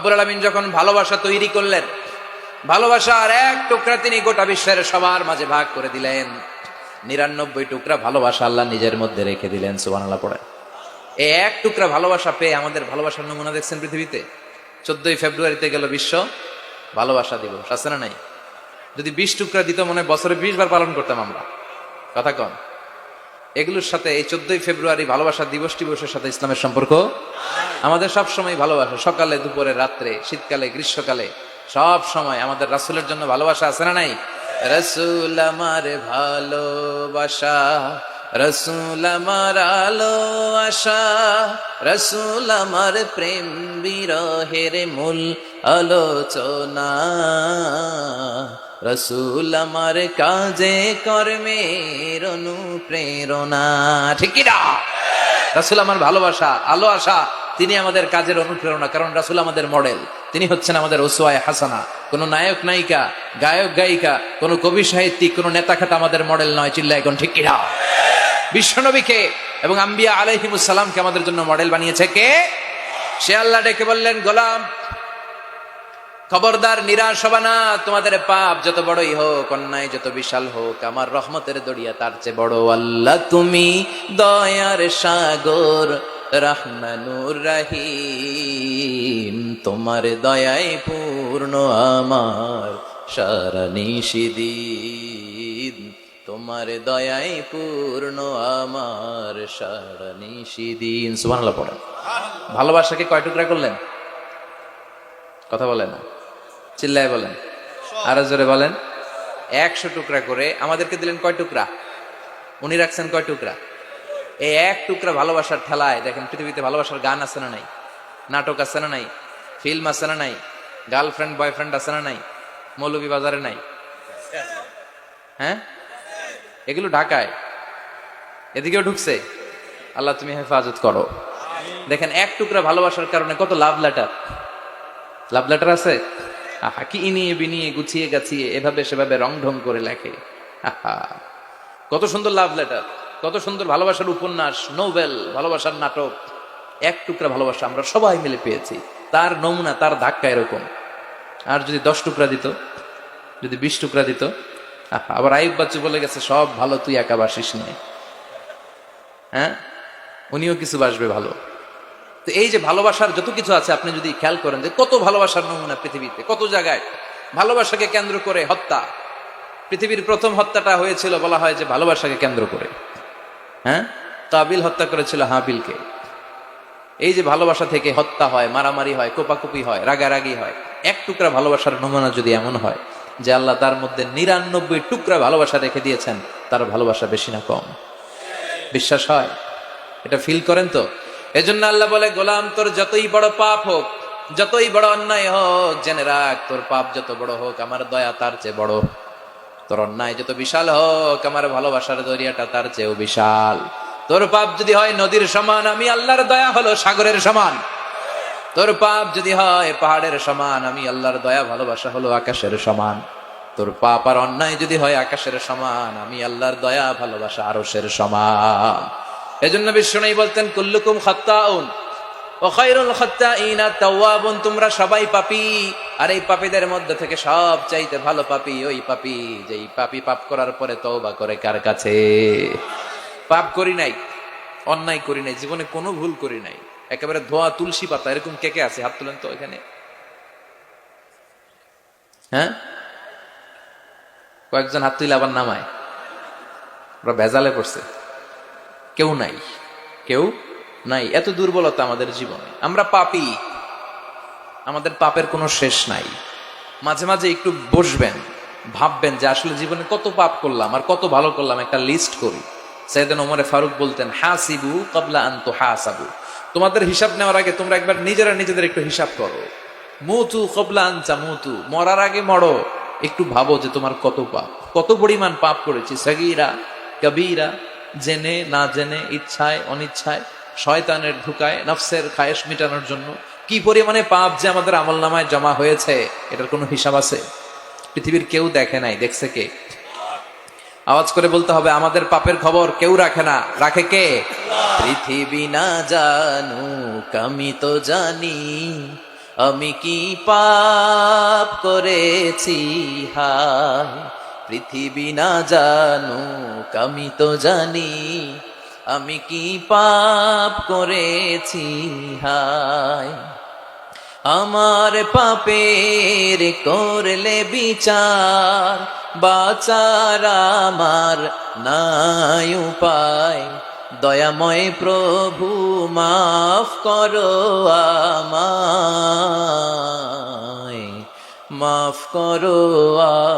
রব্বুল আলামিন যখন ভালোবাসা তৈরি করলেন, ভালোবাসার এক টুকরা তিনি গোটা বিশ্বের সবার মাঝে ভাগ করে দিলেন। 99 টুকরা ভালোবাসা আল্লাহ নিজের মধ্যে রেখে দিলেন। সুবহানাল্লাহ পড়ে। এই এক টুকরা ভালোবাসা পেয়ে আমাদের ভালোবাসার নমুনা দেখছেন পৃথিবীতে। 14 ফেব্রুয়ারিতে গেল বিশ্ব ভালোবাসা দিবস, আছে না নাই? যদি 20 টুকরা দিত, মনে হয় বছরে 20 বার পালন করতাম আমরা। কথা কন। এগুলোর সাথে এই 14 ফেব্রুয়ারি ভালোবাসা দিবসের সাথে ইসলামের সম্পর্ক। আমাদের সব সময় ভালোবাসা, সকালে, দুপুরে, রাত্রে, শীতকালে, গ্রীষ্মকালে, সব সময় আমাদের রাসূলের জন্য ভালোবাসা আছে না নাই? রাসূল আমার ভালোবাসা, রাসূল আমার আলো আশা, রাসূল আমার প্রেম বিরহের মূল আলোচনা, রাসূল আমার কাজে কর্মের অনুপ্রেরণা। ঠিক কি না? রাসূল আমার ভালোবাসা, আলো আশা, তিনি আমাদের কাজের অনুপ্রেরণা। কারণ রাসূল আমাদের মডেল, তিনি হচ্ছেন আমাদের উসওয়ায়ে হাসানা। কোন নায়ক নায়িকা, গায়ক গায়িকা, কোন কবি সাহিত্যিক, কোন নেতা খাতা আমাদের মডেল নয়। চিল্লায় এখন ঠিক কি না? বিশ্বনবীকে এবং আম্বিয়া আলাইহিমুস সালামকে আমাদের জন্য মডেল বানিয়েছে কে? সে আল্লাহ ডেকে বললেন, গোলাম খবরদার, নিরাশ হবা না। তোমাদের পাপ যত বড়ই হোক, অন্যায় যত বিশাল হোক, আমার রহমতের দরিয়া তার চেয়ে বড়। আল্লাহ তুমি দয়ার সাগর, রহমানুর রহিম, তোমার দয়ায় পূর্ণ আমার সারা নিশিদিন, তোমার দয়ায় পূর্ণ আমার সারা নিশিদিন। সুবহানাল্লাহ পড়েন। ভালোবাসাকে কয় টুকরা করলেন? কথা বলেন না, চিল্লায় বলেন, আরো জোরে বলেন। 100 টুকরা করে আমাদেরকে দিলেন। কয় টুকরা? উনি রাখছেন কয় টুকরা? এই এক টুকরা ভালোবাসার ঠেলায় দেখেন পৃথিবীতে ভালোবাসার গান আছে না নাই, নাটক আছে না নাই, ফিল্ম আছে না নাই, গার্লফ্রেন্ড বয়ফ্রেন্ড আছে না নাই, মৌলভী বাজারে নাই? হ্যাঁ, এগুলো ঢাকায়, এদিকেও ঢুকছে। আল্লাহ তুমি হেফাজত করো। দেখেন এক টুকরা ভালোবাসার কারণে কত লাভ লেটার, লাভ লেটার আছে। আহা, কি ইনিয়ে বিনিয়ে গুছিয়ে গাছিয়ে এভাবে সেভাবে রং ঢং করে লেখে। আহা, কত সুন্দর লাভ লেটার, কত সুন্দর ভালোবাসার উপন্যাস, নোবেল, ভালোবাসার নাটক। এক টুকরা ভালোবাসা আমরা সবাই মিলে পেয়েছি, তার নমুনা, তার ধাক্কা এরকম। আর যদি 10 টুকরা দিত, যদি 20 টুকরা দিত, আহা, আবার আইয়ুব বাচ্চু বলে গেছে সব ভালো, তুই একা বাসিস নিয়ে। হ্যাঁ, উনিও কিছু বাসবে ভালো। তো এই যে ভালোবাসার যত কিছু আছে, আপনি যদি খেয়াল করেন যে কত ভালোবাসার নমুনা পৃথিবীতে, কত জায়গায় ভালোবাসাকে কেন্দ্র করে হত্যা। পৃথিবীর প্রথম হত্যাটা হয়েছিল বলা হয় যে ভালোবাসাকে কেন্দ্র করে। হ্যাঁ, কাবিল হত্যা করেছিল হাবিলকে। এই যে ভালোবাসা থেকে হত্যা হয়, মারামারি হয়, কোপাকুপি হয়, রাগারাগি হয়। এক টুকরা ভালোবাসার নমুনা যদি এমন হয় যে আল্লাহ তার মধ্যে 99 টুকরা ভালোবাসা রেখে দিয়েছেন, তার ভালোবাসা বেশি না কম? বিশ্বাস হয়? এটা ফিল করেন তো? এজন্য আল্লাহ বলে, গোলাম তোর যতই বড় পাপ হোক, যতই বড় অন্যায় হোক, জেনে রাখ তোর পাপ যত বড় হোক, আমার দয়া তার চেয়ে বড়। তোর অন্যায় যত বিশাল হোক, আমার ভালোবাসার দরিয়াটা তার চেয়েও বিশাল। তোর পাপ যদি হয় নদীর সমান, আমি আল্লাহর দয়া হলো সাগরের সমান। তোর পাপ যদি হয় পাহাড়ের সমান, আমি আল্লাহর দয়া ভালোবাসা হলো আকাশের সমান। তোর পাপ আর অন্যায় যদি হয় আকাশের সমান, আমি আল্লাহর দয়া ভালোবাসা আরশের সমান। এজন্য বিষ্ণু বলতেন, কুল্লুকুম খাত্তাউন ওয়া খায়রুল খাত্তাইনা তাওয়াবুন, তোমরা সবাই পাপী, আর এই পাপীদের মধ্যে থেকে সব চাইতে ভালো পাপী ওই পাপী যেই পাপী পাপ করার পরে তওবা করে কার কাছে? পাপ করি নাই, অন্যায় করি নাই, জীবনে কোনো ভুল করি নাই, একেবারে ধোয়া তুলসী পাতা, এরকম কে কে আছে? হাত তুলেন তো এখানে। হ্যাঁ, কয়েকজন হাত তুলে আবার নামায়, ওরা ভেজালে পড়ছে। কেউ নাই, কেউ নাই। এত দুর্বলতা আমাদের জীবনে, আমরা পাপী, আমাদের পাপের কোনো শেষ নাই। মাঝে মাঝে একটু বসবেন, ভাববেন যে আসলে জীবনে কত পাপ করলাম আর কত ভালো করলাম, একটা লিস্ট করি। সাইয়েদনা ওমর ফারুক বলতেন, হাসিবু ক্বাবলা আন তুহাসাবু, তোমাদের হিসাব নেওয়ার আগে তোমরা একবার নিজেরা নিজেদের একটু হিসাব করো। মুতু ক্বাবলা আন তামুতু, মরার আগে মরো, একটু ভাবো যে তোমার কত পাপ, কত পরিমাণ পাপ করেছি। সাগীরা কবীরা, জেনে না জেনে, ইচ্ছায় অনিচ্ছায়, শয়তানের ধোঁকায়, নফসের খায়েশ মিটানোর জন্য কি পরিমাণে পাপ যে আমাদের আমলনামায় জমা হয়েছে, এটার কোনো হিসাব আছে? পৃথিবীর কেউ দেখে নাই, দেখছে কে? আওয়াজ করে বলতে হবে, আমাদের পাপের খবর কেউ রাখে না, রাখে কে? পৃথিবী না জানুক আমি তো জানি, আমি কি পাপ করেছি হায়, পৃথিবী না জানুক আমি তো জানি, আমি কি পাপ করেছি হায়। আমার পাপের করলে বিচার, বাঁচার আমার নাই উপায়, দয়াময় প্রভু মাফ করো আমায়, মাফ করো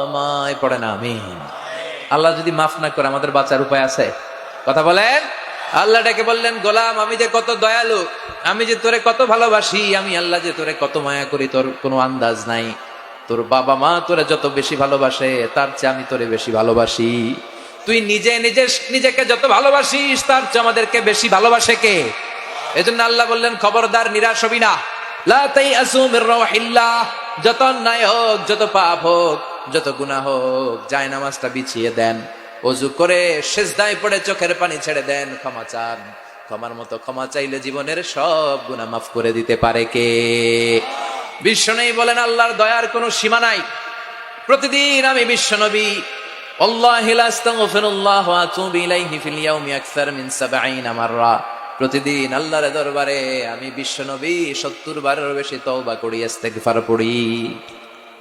আমায়। পড়েন আমিন। আল্লাহ যদি মাফ না করে আমাদের বাঁচার উপায় আছে? কথা বলেন। আল্লাহ ডেকে বললেন, গোলাম আমি যে কত দয়ালু, আমি যে তোরে কত ভালোবাসি, আমি আল্লাহ যে তোরে কত মায়া করি তোর কোনো আন্দাজ নাই। তোর বাবা মা তোরে যত বেশি ভালোবাসে তার চেয়ে আমি তোরে বেশি ভালোবাসি। তুই নিজেকে যত ভালোবাসিস তার চেয়ে আমাদেরকে বেশি ভালোবাসে কে? এজন্য আল্লাহ বললেন, খবরদার নিরাশ হবি না। লা তাইআসু মির রাহিল্লাহ। যত অন্যায় হোক, যত পাপ হোক, যত গুনাহ হোক, জায়নামাজটা বিছিয়ে দেন, ওযু করে সিজদায় পড়ে চোখের পানি ছেড়ে দেন, ক্ষমা চান। ক্ষমার মতো ক্ষমা চাইলে জীবনের সব গুনাহ মাফ করে দিতে পারে কে? বিশ্বনবী বলেন, আল্লাহর দয়ার কোনো সীমা নাই। প্রতিদিন আমি বিশ্বনবী আল্লাহি লা আস্তাগফিরুল্লাহ ওয়া আতুবু ইলাইহি ফিল ইয়াউমি আকসার মিন ৭০ মাররা। প্রতিদিন আল্লাহর দরবারে আমি বিশ্বনবী ৭০ বারের বেশি তওবা করি, ইস্তেগফার পড়ি।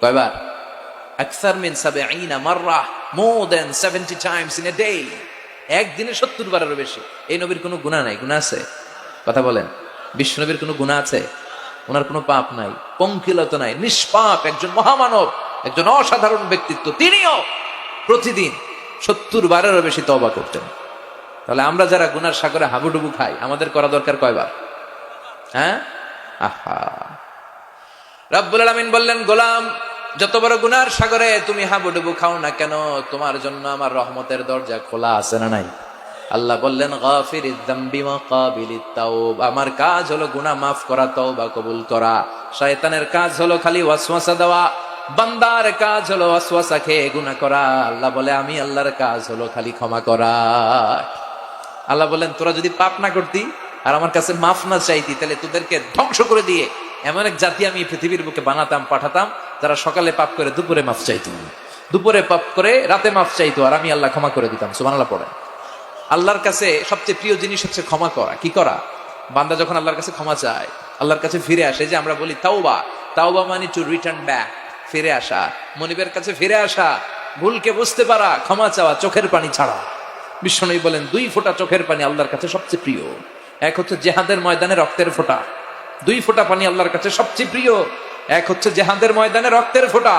কয়বার? আকসার মিন ৭০ মাররা, more than ৭০ times in a day. একদিনে ৭০ বারের বেশি। এই নবীর কোনো গুনাহ নাই? গুনাহ আছে? কথা বলেন। বিশ্বনবীর কোনো গুনাহ আছে? ওনার কোনো পাপ নাই, পঙ্কিলতা নাই, নিষ্পাপ একজন মহামানব, একজন অসাধারণ ব্যক্তিত্ব। তিনিও প্রতিদিন ৭০ বারেরও বেশি তওবা করতেন। তাহলে আমরা যারা গুনার সাগরে হাবুডুবু খাই, আমাদের করা দরকার কয়বার? হ্যাঁ, আহা। রব্বুল আলামিন বললেন, গোলাম যত বড় গুনার সাগরে তুমি হাবুডুবু খাও না কেন, তোমার জন্য আমার রহমতের দরজা খোলা আছে না নাই? আল্লাহ বললেন, গাফিরিদ যামবি ওয়া কাবিলিত তাওব। আমার কাজ হলো গুনাহ মাফ করা, তওবা কবুল করা। শয়তানের কাজ হলো খালি ওয়াসওয়াসা দেওয়া, বান্দার কাজ হলো ওয়াসওয়াসা খেয়ে গুনাহ করা। আল্লাহ বলে, আমি আল্লাহর কাজ হলো খালি ক্ষমা করা। আল্লাহ বলেন, তোরা যদি পাপ না করতি আর আমার কাছে মাফ না চাইতি, তাহলে তোদেরকে ধ্বংস করে দিয়ে এমন এক জাতি আমি পৃথিবীর বুকে বানাতাম, পাঠাতাম, যারা সকালে পাপ করে দুপুরে মাফ চাইতো, দুপুরে পাপ করে রাতে মাফ চাইতো, আর আমি আল্লাহ ক্ষমা করে দিতাম। সুবহানাল্লাহ পড়েন। আল্লাহর কাছে সবচেয়ে প্রিয় জিনিস হচ্ছে ক্ষমা করা। কি করা? বান্দা যখন আল্লাহর কাছে ক্ষমা চায়, আল্লাহর কাছে ফিরে আসে, যে আমরা বলি তাওবা। তাওবা মানে টু রিটার্ন ব্যাক, ফিরে আসা, মনিবের কাছে ফিরে আসা, ভুলকে বুঝতে পারা, ক্ষমা চাওয়া, চোখের পানি ছাড়া। বিশ্বনবী বলেন, 2 ফোঁটা চোখের পানি আল্লাহর কাছে সবচেয়ে প্রিয়। এক হচ্ছে জিহাদের ময়দানে রক্তের ফোঁটা, 2 ফোঁটা পানি আল্লাহর কাছে সবচেয়ে প্রিয়। এক হচ্ছে জিহাদের ময়দানে রক্তের ফোঁটা,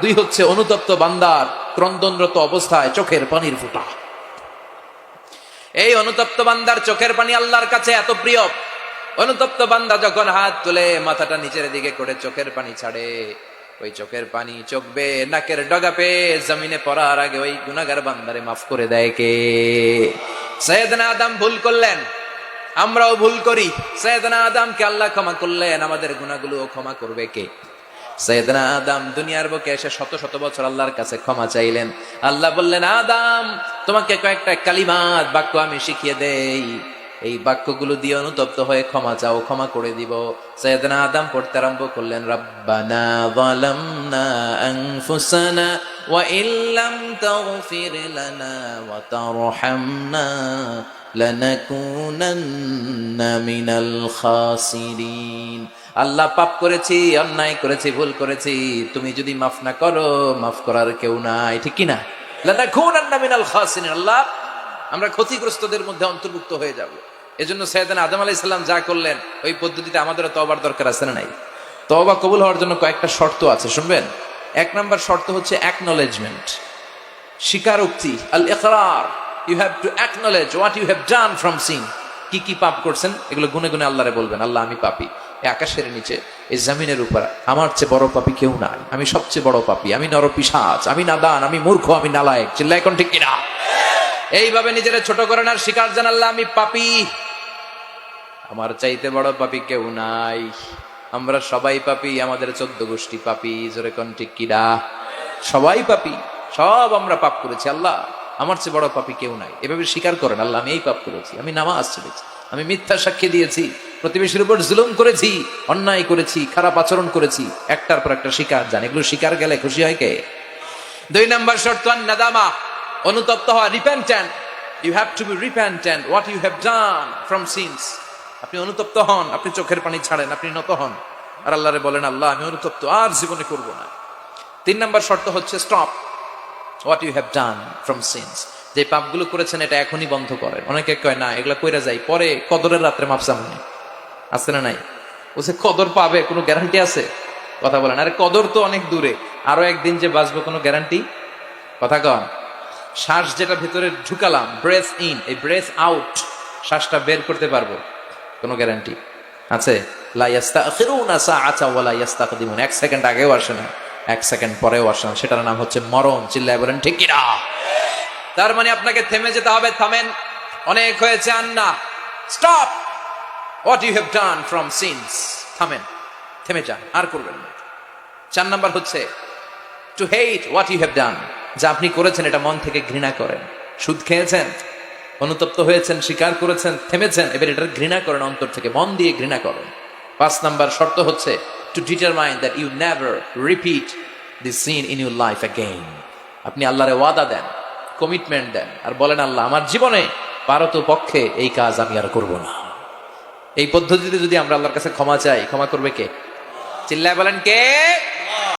2 হচ্ছে অনুতপ্ত বান্দার ক্রন্দনরত অবস্থায় চোখের পানির ফোঁটা। এই অনুতপ্ত বান্দার চোখের পানি আল্লাহর কাছে এত প্রিয়। অনুতপ্ত বান্দা যখন হাত তুলে মাথাটা নিচের দিকে করে চোখের পানি ছাড়ে, ওই চোখের পানি চোখ বেয়ে নাকের ডগা পেয়ে জমিনে পড়ার আগে ওই গুনাহগার বান্দারে মাফ করে দেয় কে? সাইয়েদনা আদম ভুল করলেন, আমরাও ভুল করি। সাইয়েদনা আদমকে আল্লাহ ক্ষমা করলেন, আমাদের গুনাহগুলো ক্ষমা করবে কে? সাইয়েদনা আদম দুনিয়ার বুকে এসে শত শত বছর আল্লাহর কাছে ক্ষমা চাইলেন। আল্লাহ বললেন, আদম তোমাকে কয়েকটা কালিমাত, বাক্য আমি শিখিয়ে দেই, এই বাক্যগুলো দিয়ে অনুতপ্ত হয়ে ক্ষমা চাও, ক্ষমা করে দিব। সাইয়েদনা আদম পড়তে আরম্ভ করলেন, রব্বানা যালামনা আনফুসানা ওয়া ইল্লাম তাগফির লানা ওয়া তারহামনা লানাকুনান্না মিনাল খাসিরিন। আল্লাহ, পাপ করেছি, অন্যায় করেছি, ভুল করেছি, তুমি যদি মাফ না করো, মাফ করার কেউ নাই, ঠিক কি না? লানাকুনান্না মিনাল খাসিরিন। আল্লাহ, আমরা ক্ষতিগ্রস্তদের মধ্যে অন্তর্ভুক্ত হয়ে যাব। এজন্য সাইয়েদনা আদম আলাইহিস সালাম যা করলেন, ওই পদ্ধতিতে আমাদেরও তওবার দরকার আছে না নাই? তওবা কবুল হওয়ার জন্য কয়েকটা শর্ত আছে, শুনবেন। 1 নম্বর শর্ত হচ্ছে অ্যাকনলেজমেন্ট, স্বীকারোক্তি, আল ইকরার। You have to acknowledge what you have done from sin. কি কি পাপ করছেন এগুলো গুনে গুনে আল্লাহরে বলবেন, আল্লাহ আমি পাপী, এই আকাশের নিচে, এই জমিনের উপর আমার চেয়ে বড় পাপী কেউ নাই, আমি সবচেয়ে বড় পাপী, আমি নরপিশাচ, আমি নাদান, আমি মূর্খ, আমি নালায়েক। চিল্লায় কোন ঠিক কিনা? এইভাবে নিজেরা ছোট করেন আর স্বীকার জানান, আল্লাহ আমি পাপী, আমার চাইতে বড় পাপী কেউ নাই। আমরা সবাই পাপী, আমাদের 14 গোষ্ঠী পাপী। জোরে কোন ঠিক কিনা? সবাই পাপী, সব আমরা পাপ করেছি, আল্লাহ আমার চেয়ে বড় পাপী কেউ নাই। এভাবে স্বীকার করেন, আল্লাহ আমি এই পাপ করেছি, আমি নামাজ ছেড়েছি, আমি মিথ্যা সাক্ষী দিয়েছি, প্রতিবেশীর উপর জুলুম করেছি, অন্যায় করেছি, খারাপ আচরণ করেছি, একটার পর একটা শিকার জান, এগুলো শিকার গেলে খুশি হয় কে? 2 নম্বর শর্ত নাদামা, অনুতপ্ত হওয়া, repentant. You have to be repentant what you have done from sins. আপনি অনুতপ্ত হন, আপনি চোখের পানি ছাড়েন, আপনি নত হন আর আল্লাহরে বলেন, আল্লাহ আমি অনুতপ্ত, আর জীবনে করব না। 3 নম্বর শর্ত হচ্ছে stop what you have done from sins. যে পাপগুলো করেছেন এটা এখনই বন্ধ করেন। অনেকে কয় না এগুলা কইরা যাই, পরে কদরের রাত্রে মাপ সামনে আছে না নাই? বলছে কদর পাবে, কোনো গ্যারান্টি আছে? কথা বলেন। আরে কদর তো অনেক দূরে, আরো একদিন যে বাঁচবো কোনো গ্যারান্টি? কথা কন। শ্বাস যেটা ভেতরে ঢুকালাম, ব্রেথ ইন, এই ব্রেথ আউট, শ্বাসটা বের করতে পারবো, কোনো গ্যারান্টি আছে? লা ইস্তাখিরুনা সাআতাও ওয়া লা ইস্তাকদিমুন। 1 সেকেন্ড আগেও আসে না, 1 সেকেন্ড পরেও আসে না, সেটার নাম হচ্ছে মরণ। চিল্লায় বলেন ঠিক কি না? তার মানে আপনাকে থেমে যেতে হবে। থামেন, অনেক হয়েছে, আর না। Stop what you have done from sins. থামেন, থেমে যান, আর করবেন না। 4 নাম্বার হচ্ছে to hate what you have done. যা আপনি করেছেন এটা মন থেকে ঘৃণা করেন। সুদ খেয়েছেন, অনুতপ্ত হয়েছেন, স্বীকার করেছেন, থেমেছেন, এবার এটা ঘৃণা করেন, অন্তর থেকে মন দিয়ে ঘৃণা করেন। 5 নাম্বার শর্ত হচ্ছে to determine that you never repeat this sin in your life again. আপনি আল্লাহরে ওয়াদা দেন, কমিটমেন্ট দেন, আর বলেন আল্লাহ আমার জীবনে পারত পক্ষে এই কাজ আমি আর করব না। এই পদ্ধতিতে যদি আমরা আল্লাহর কাছে ক্ষমা চাই, ক্ষমা করবে কে? চিল্লায় বলেন কে?